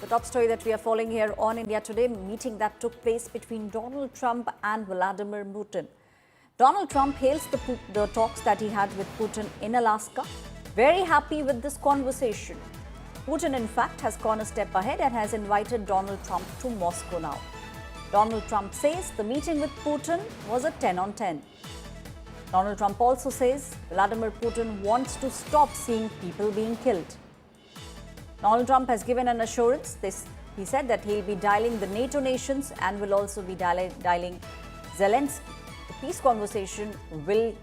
The top story that we are following here on India Today, meeting that took place between Donald Trump and Vladimir Putin. Donald Trump hails the talks that he had with Putin in Alaska. Very happy with this conversation. Putin, in fact, has gone a step ahead and has invited Donald Trump to Moscow now. Donald Trump says the meeting with Putin was a 10 on 10. Donald Trump also says Vladimir Putin wants to stop seeing people being killed. Donald Trump has given an assurance. He said that he'll be dialing the NATO nations and will also be dialing Zelensky. The peace conversation will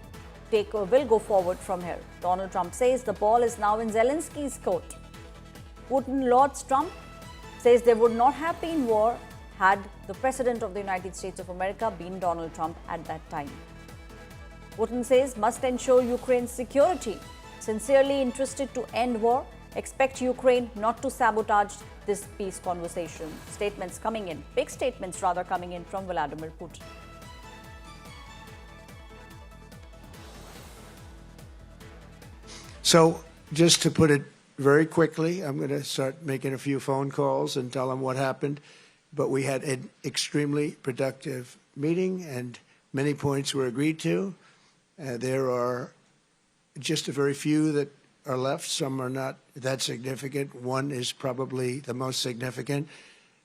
go forward from here. Donald Trump says the ball is now in Zelensky's court. Putin lauds Trump, says there would not have been war had the President of the United States of America been Donald Trump at that time. Putin says must ensure Ukraine's security. Sincerely interested to end war. Expect Ukraine not to sabotage this peace conversation. Statements coming in, big statements rather coming in from Vladimir Putin. So just to put it very quickly, I'm going to start making a few phone calls and tell them what happened. But we had an extremely productive meeting and many points were agreed to. There are just a very few that are left. Some are not that significant. One is probably the most significant,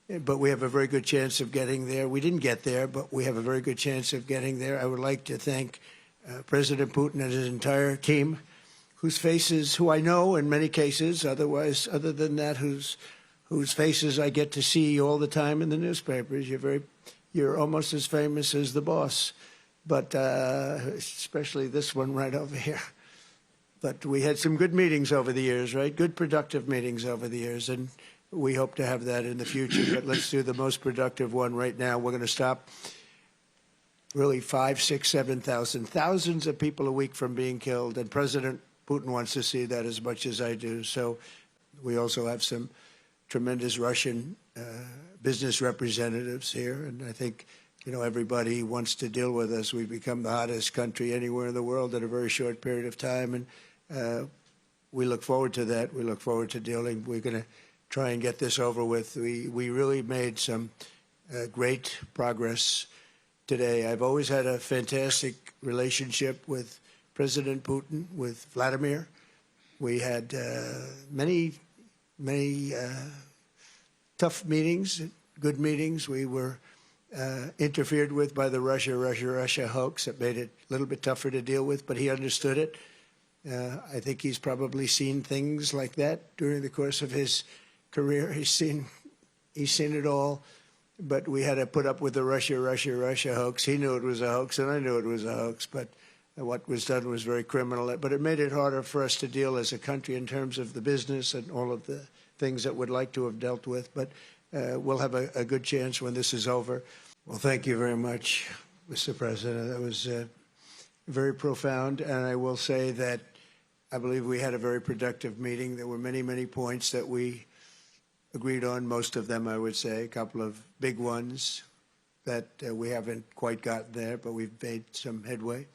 but we have a very good chance of getting there. We didn't get there, but we have a very good chance of getting there. I would like to thank President Putin and his entire team, whose faces, who I know in many cases, other than that, whose faces I get to see all the time in the newspapers. You're almost as famous as the boss, but especially this one right over here. But we had some good meetings over the years, right? Good, productive meetings over the years, and we hope to have that in the future. But let's do the most productive one right now. We're going to stop really 5, 6, 7,000, thousands of people a week from being killed, and President Putin wants to see that as much as I do. So we also have some tremendous Russian business representatives here, and I think everybody wants to deal with us. We've become the hottest country anywhere in the world in a very short period of time, and we look forward to that. We look forward to dealing. We're going to try and get this over with. We really made some great progress today. I've always had a fantastic relationship with President Putin, with Vladimir. We had many tough meetings, good meetings. We were interfered with by the Russia hoax. It made it a little bit tougher to deal with, but he understood it. I think he's probably seen things like that during the course of his career. He's seen it all, but we had to put up with the Russia hoax. He knew it was a hoax, and I knew it was a hoax, but what was done was very criminal. But it made it harder for us to deal as a country in terms of the business and all of the things that we'd like to have dealt with. But we'll have a good chance when this is over. Well, thank you very much, Mr. President. That was very profound. And I will say that I believe we had a very productive meeting. There were many points that we agreed on, most of them, I would say, a couple of big ones that we haven't quite gotten there, but we've made some headway.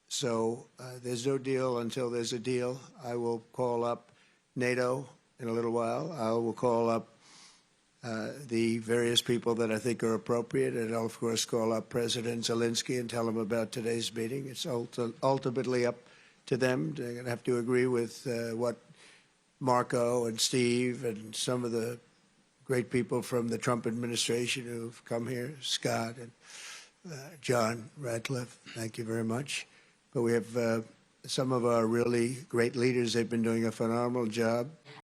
So there's no deal until there's a deal. I will call up NATO in a little while. I will call up the various people that I think are appropriate, and I'll, of course, call up President Zelensky and tell him about today's meeting. It's ultimately up to them. They're going to have to agree with what Marco and Steve and some of the great people from the Trump administration who've come here, Scott and John Ratcliffe. Thank you very much. But we have some of our really great leaders. They've been doing a phenomenal job.